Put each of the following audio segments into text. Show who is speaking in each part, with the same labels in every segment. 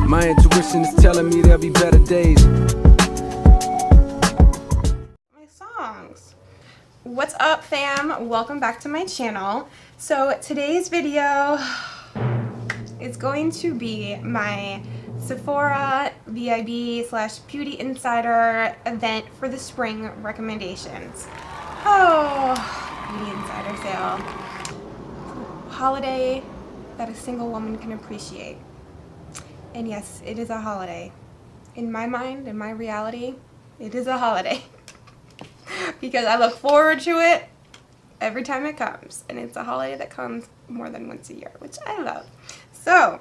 Speaker 1: My intuition is telling me there'll be better days.
Speaker 2: My songs. What's up, fam? Welcome back to my channel. So today's video is going to be my Sephora VIB / Beauty Insider event for the spring recommendations. Oh, Beauty Insider sale. Holiday that a single woman can appreciate. And yes, it is a holiday. In my mind, in my reality, it is a holiday. Because I look forward to it every time it comes. And it's a holiday that comes more than once a year, which I love. So,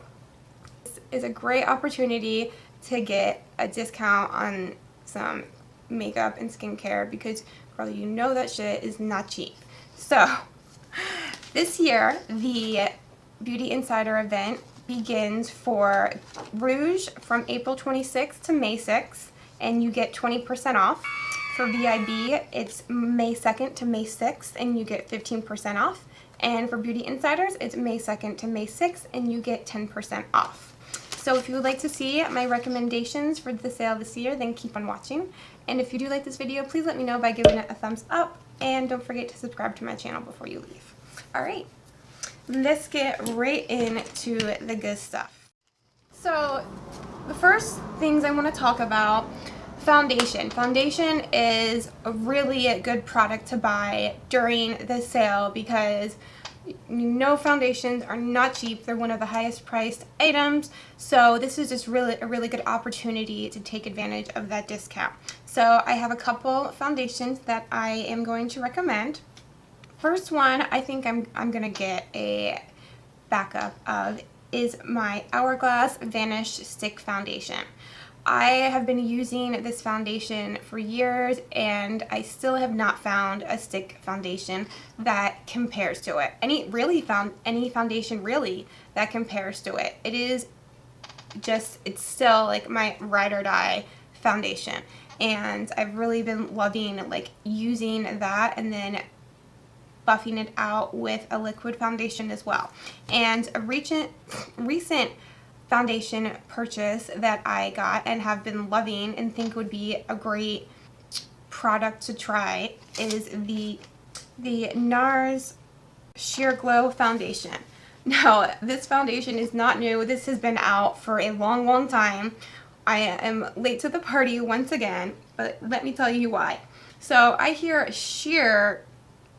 Speaker 2: this is a great opportunity to get a discount on some makeup and skincare because, girl, you know that shit is not cheap. So, this year, the Beauty Insider event begins for Rouge from April 26th to May 6th, and you get 20% off. For VIB, it's May 2nd to May 6th, and you get 15% off. And for Beauty Insiders, it's May 2nd to May 6th, and you get 10% off. So if you would like to see my recommendations for the sale this year, then keep on watching. And if you do like this video, please let me know by giving it a thumbs up, and don't forget to subscribe to my channel before you leave. Alright, let's get right into the good stuff. So the first things I want to talk about, foundation. Foundation is a really good product to buy during the sale because you know foundations are not cheap. They're one of the highest priced items. So this is just really a really good opportunity to take advantage of that discount. So I have a couple foundations that I am going to recommend. First one I think I'm gonna get a backup of is my Hourglass Vanish Stick Foundation. I have been using this foundation for years and I still have not found a stick foundation that compares to it. Any foundation really that compares to it. It is just, it's still like my ride or die foundation. And I've really been loving like using that and then buffing it out with a liquid foundation as well. And a recent foundation purchase that I got and have been loving and think would be a great product to try is the NARS Sheer Glow Foundation. Now, this foundation is not new. This has been out for a long time. I am late to the party once again, but let me tell you why. So I hear sheer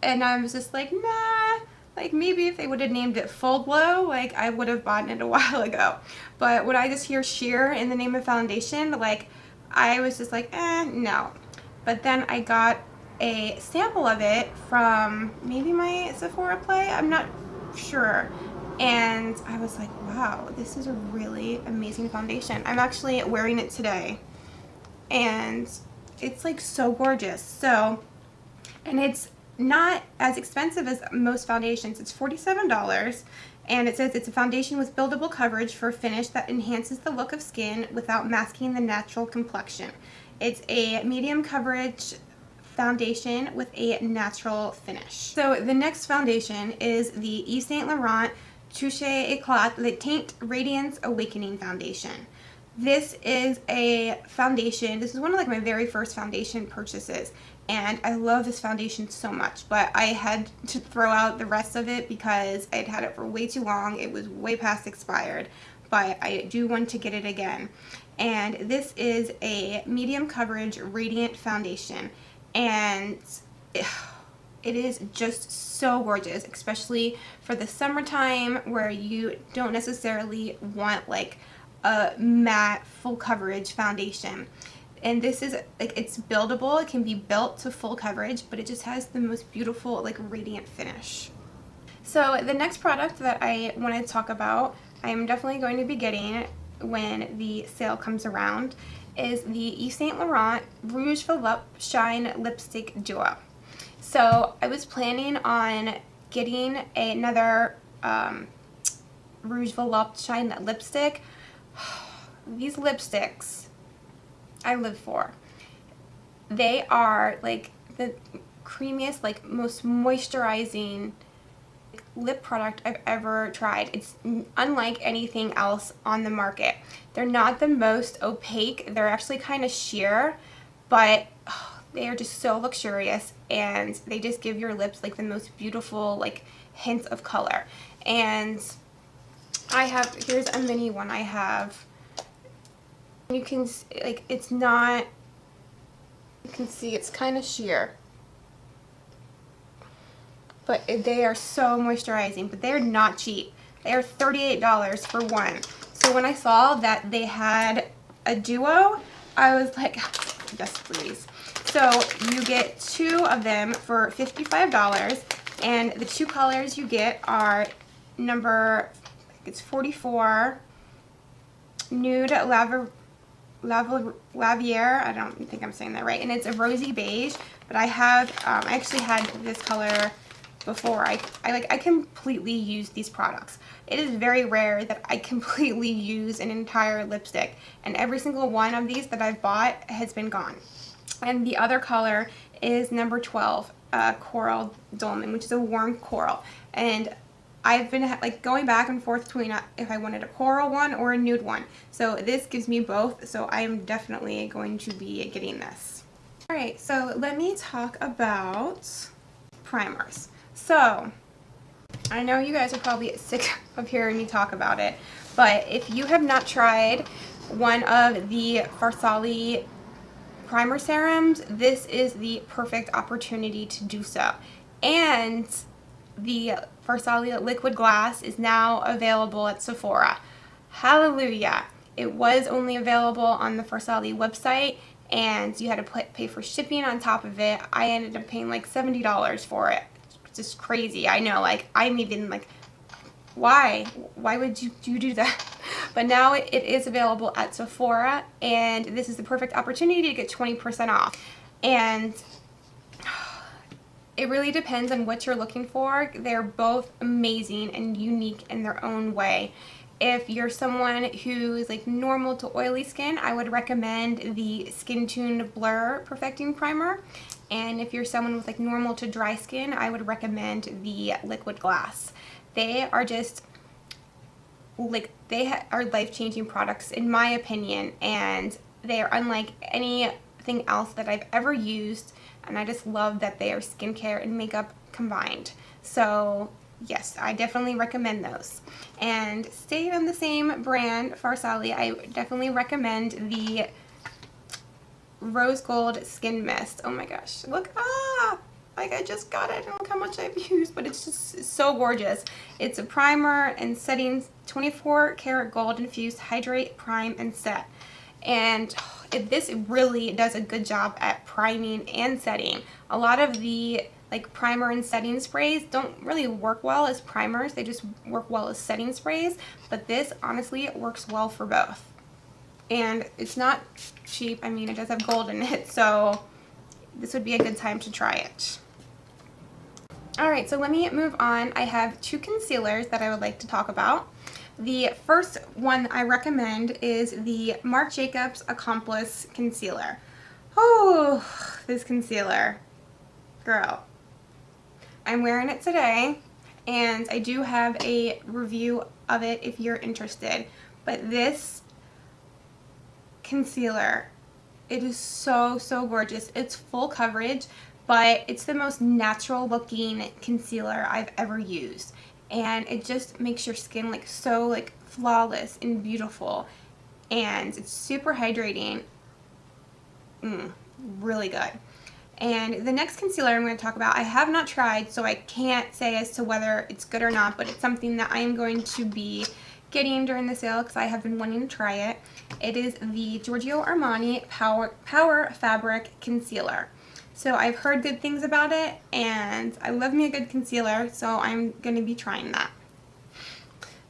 Speaker 2: and I was just like, nah, like maybe if they would have named it Full Glow, like I would have bought it a while ago. But when I just hear sheer in the name of foundation, like I was just like, no. But then I got a sample of it from maybe my Sephora play, I'm not sure. And I was like, wow, this is a really amazing foundation. I'm actually wearing it today. And it's like so gorgeous. So, and it's not as expensive as most foundations. It's $47 and it says it's a foundation with buildable coverage for a finish that enhances the look of skin without masking the natural complexion. It's a medium coverage foundation with a natural finish. So the next foundation is the Yves Saint Laurent Touche Eclat Le Teint Radiance Awakening Foundation. This is a foundation, this is one of like my very first foundation purchases, and I love this foundation so much, but I had to throw out the rest of it because I'd had it for way too long. It was way past expired, but I do want to get it again. And this is a medium coverage radiant foundation, and it is just so gorgeous, especially for the summertime where you don't necessarily want like a matte full coverage foundation. And this is like, it's buildable, it can be built to full coverage, but it just has the most beautiful like radiant finish. So the next product that I want to talk about, I'm definitely going to be getting when the sale comes around, is the Yves Saint Laurent Rouge Volupte Shine Lipstick Duo. So I was planning on getting another Rouge Volupte Shine lipstick. These lipsticks I live for. They are like the creamiest, like most moisturizing lip product I've ever tried. It's unlike anything else on the market. They're not the most opaque. They're actually kind of sheer, but they are just so luxurious, and they just give your lips like the most beautiful like hints of color. And I have, here's a mini one I have. You can like, it's not, you can see it's kind of sheer, but they are so moisturizing, but they're not cheap. They are $38 for one. So when I saw that they had a duo, I was like, yes please. So you get 2 of them for $55, and the 2 colors you get are number, I think it's 44, Nude Lavier, I don't think I'm saying that right, and it's a rosy beige, but I have, I actually had this color before. I completely use these products. It is very rare that I completely use an entire lipstick, and every single one of these that I've bought has been gone. And the other color is number 12, Coral Dolman, which is a warm coral. And I've been like going back and forth between if I wanted a coral one or a nude one. So this gives me both, so I am definitely going to be getting this. Alright, so let me talk about primers. So, I know you guys are probably sick of hearing me talk about it, but if you have not tried one of the Farsali primer serums, this is the perfect opportunity to do so. And the Farsali liquid glass is now available at Sephora. Hallelujah! It was only available on the Farsali website, and you had to pay for shipping on top of it. I ended up paying like $70 for it. It's just crazy. I know, like, I'm even like, why would you do that? But now it is available at Sephora, and this is the perfect opportunity to get 20% off. And it really depends on what you're looking for. They're both amazing and unique in their own way. If you're someone who is like normal to oily skin, I would recommend the Skin Tune Blur Perfecting Primer. And if you're someone with like normal to dry skin, I would recommend the Liquid Glass. They are just like, are life-changing products in my opinion, and they are unlike anything else that I've ever used, and I just love that they are skincare and makeup combined. So yes, I definitely recommend those. And staying on the same brand, Farsali, I definitely recommend the Rose Gold Skin Mist. Oh my gosh, look, like I just got it and look how much I've used, but it's just so gorgeous. It's a primer and setting, 24 karat gold infused hydrate, prime, and set. And this really does a good job at priming and setting. A lot of the like primer and setting sprays don't really work well as primers, they just work well as setting sprays, but this honestly works well for both. And it's not cheap. I mean, it does have gold in it, so this would be a good time to try it. Alright, so let me move on. I have 2 concealers that I would like to talk about. The first one I recommend is the Marc Jacobs Accomplice Concealer. Oh, this concealer. Girl. I'm wearing it today, and I do have a review of it if you're interested. But this concealer, it is so gorgeous. It's full coverage, but it's the most natural looking concealer I've ever used, and it just makes your skin like so like flawless and beautiful, and it's super hydrating. Really good. And the next concealer I'm going to talk about, I have not tried, so I can't say as to whether it's good or not, but it's something that I am going to be getting during the sale because I have been wanting to try it. It is the Giorgio Armani Power Fabric Concealer. So I've heard good things about it, and I love me a good concealer, so I'm going to be trying that.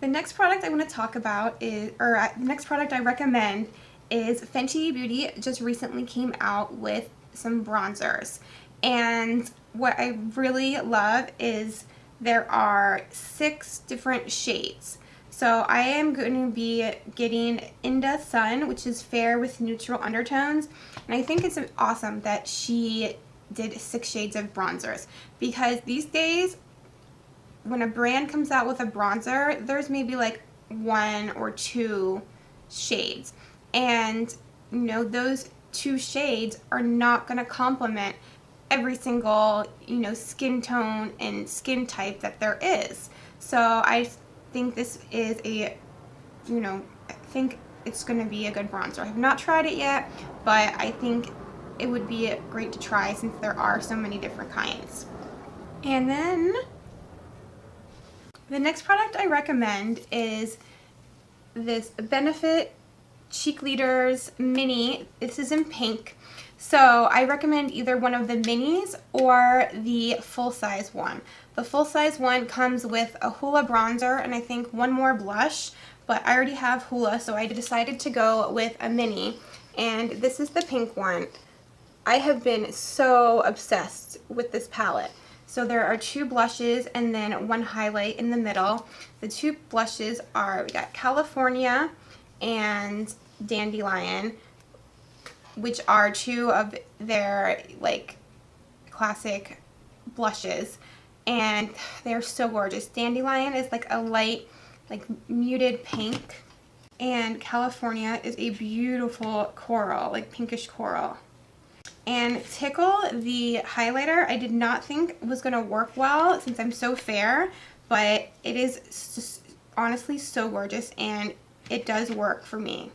Speaker 2: The next product I want to talk about is, the next product I recommend is Fenty Beauty just recently came out with some bronzers. And what I really love is there are 6 different shades. So I am going to be getting Inda Sun, which is fair with neutral undertones. And I think it's awesome that she did 6 shades of bronzers, because these days when a brand comes out with a bronzer, there's maybe like 1 or 2 shades, and you know, those 2 shades are not going to complement every single, you know, skin tone and skin type that there is. So I think this is a, you know, I think it's going to be a good bronzer. I have not tried it yet, but I think it would be great to try since there are so many different kinds. And then the next product I recommend is this Benefit Cheek Leaders Mini. This is in pink. So I recommend either one of the minis or the full-size one. The full-size one comes with a Hoola bronzer and I think 1 more blush, but I already have Hoola, so I decided to go with a mini. And this is the pink one. I have been so obsessed with this palette. So there are 2 blushes and then 1 highlight in the middle. The 2 blushes are, we got California and Dandelion, which are 2 of their like classic blushes, and they're so gorgeous. Dandelion is like a light, like muted pink, and California is a beautiful coral, like pinkish coral. And Tickle, the highlighter, I did not think was going to work well since I'm so fair, but it is just honestly so gorgeous and it does work for me.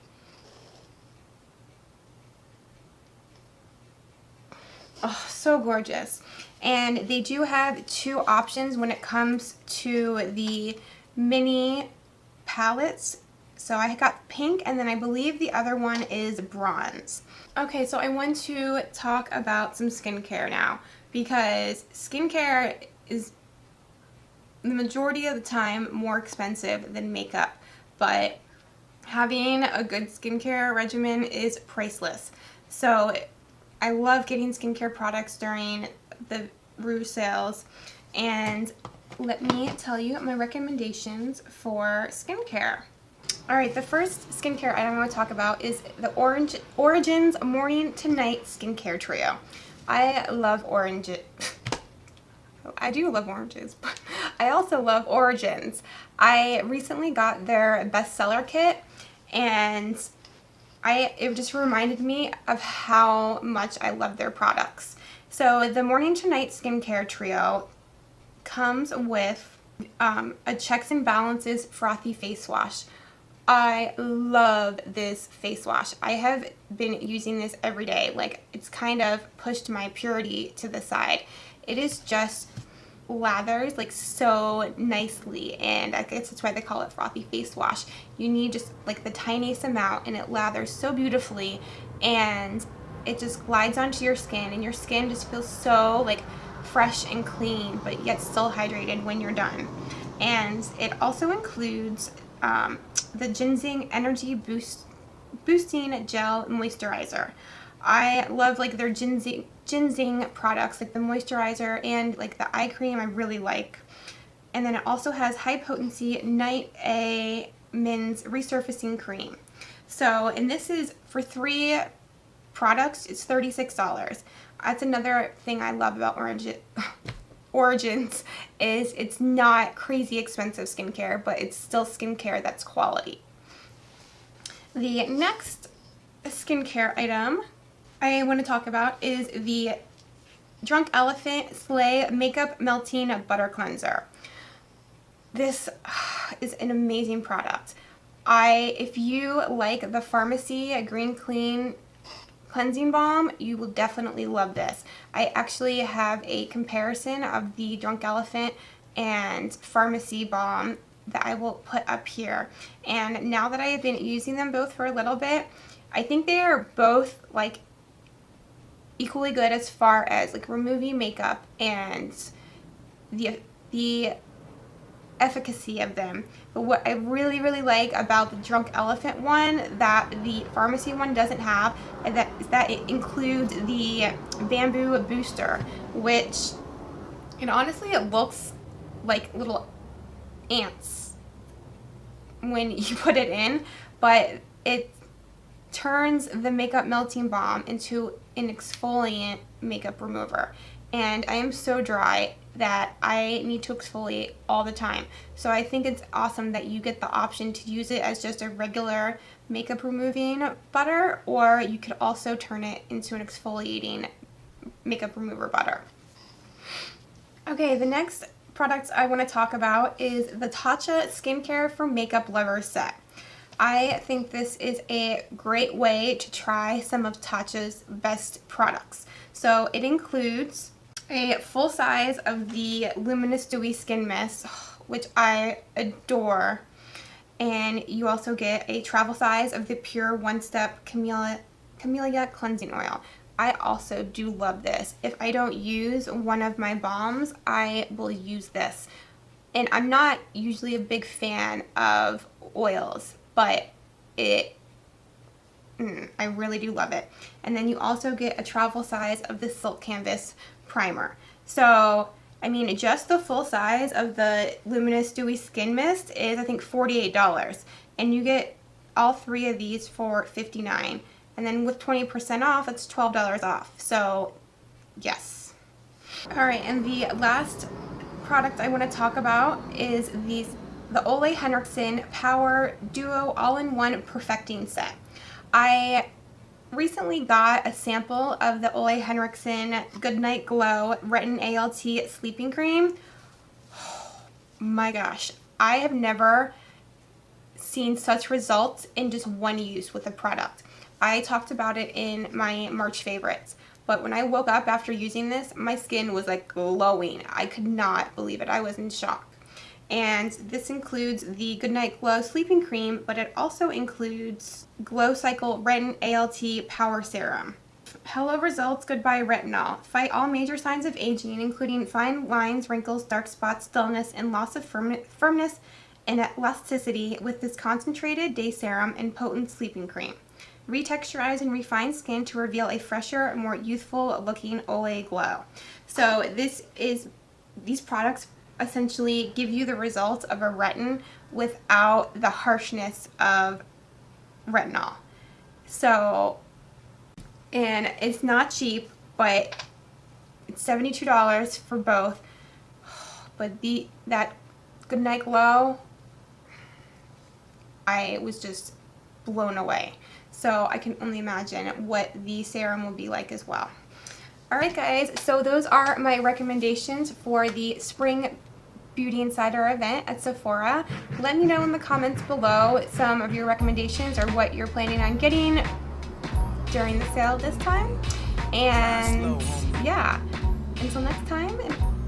Speaker 2: Oh, so gorgeous. And they do have 2 options when it comes to the mini palettes. So I got pink, and then I believe the other one is bronze. Okay, so I want to talk about some skincare now, because skincare is the majority of the time more expensive than makeup, but having a good skincare regimen is priceless. So I love getting skincare products during the Rouge sales, and let me tell you my recommendations for skincare. Alright, the first skincare item I want to talk about is the Origins Morning to Night Skincare Trio. I love oranges. I do love oranges, but I also love Origins. I recently got their bestseller kit, and it just reminded me of how much I love their products. So the Morning to Night Skincare Trio comes with a Checks and Balances Frothy Face Wash. I love this face wash. I have been using this every day. Like, it's kind of pushed my purity to the side. It is just lathers like so nicely, and I guess that's why they call it frothy face wash. You need just like the tiniest amount and it lathers so beautifully, and it just glides onto your skin, and your skin just feels so like fresh and clean, but yet still hydrated when you're done. And it also includes the Ginseng Energy Boosting Gel Moisturizer. I love like their ginseng products, like the moisturizer and like the eye cream I really like. And then it also has high potency Night A Men's Resurfacing Cream. So, and this is for 3 products, it's $36. That's another thing I love about Origins is it's not crazy expensive skincare, but it's still skincare that's quality. The next skincare item I want to talk about is the Drunk Elephant Slay Makeup Melting Butter Cleanser. This is an amazing product. If you like the Pharmacy Green Clean Cleansing Balm, you will definitely love this. I actually have a comparison of the Drunk Elephant and Pharmacy Balm that I will put up here. And now that I have been using them both for a little bit, I think they are both like equally good as far as like removing makeup and the efficacy of them. But what I really like about the Drunk Elephant one that the Pharmacy one doesn't have is that it includes the Bamboo Booster, which, and honestly, it looks like little ants when you put it in, but it turns the makeup melting balm into an exfoliant makeup remover. and I am so dry that I need to exfoliate all the time. So I think it's awesome that you get the option to use it as just a regular makeup removing butter, or you could also turn it into an exfoliating makeup remover butter. Okay, the next product I want to talk about is the Tatcha Skincare for Makeup Lovers set. I think this is a great way to try some of Tatcha's best products. So it includes a full size of the Luminous Dewy Skin Mist, which I adore. And you also get a travel size of the Pure One Step Camellia Cleansing Oil. I also do love this. If I don't use one of my balms, I will use this. And I'm not usually a big fan of oils, but I really do love it. And then you also get a travel size of the Silk Canvas Primer. So, I mean, just the full size of the Luminous Dewy Skin Mist is, I think, $48. And you get all 3 of these for $59. And then with 20% off, it's $12 off. So, yes. Alright, and the last product I want to talk about is the Ole Henriksen Power Duo All-in-One Perfecting Set. I recently got a sample of the Ole Henriksen Goodnight Glow Retin ALT Sleeping Cream. Oh my gosh, I have never seen such results in just one use with a product. I talked about it in my March favorites, but when I woke up after using this, my skin was like glowing. I could not believe it. I was in shock. And this includes the Goodnight Glow Sleeping Cream, but it also includes Glow Cycle Retin ALT Power Serum. Hello results, goodbye retinol. Fight all major signs of aging, including fine lines, wrinkles, dark spots, dullness, and loss of firmness and elasticity with this concentrated day serum and potent sleeping cream. Retexturize and refine skin to reveal a fresher, more youthful looking Olay glow. So these products essentially give you the results of a retin without the harshness of retinol. So, and it's not cheap, but it's $72 for both. But that Goodnight Glow, I was just blown away. So I can only imagine what the serum will be like as well. Alright guys, so those are my recommendations for the Spring Beauty Insider event at Sephora. Let me know in the comments below some of your recommendations or what you're planning on getting during the sale this time. And yeah, until next time,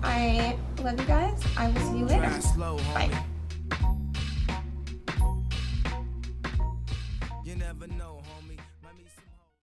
Speaker 2: I love you guys. I will see you later. Bye.
Speaker 3: You never know, homie.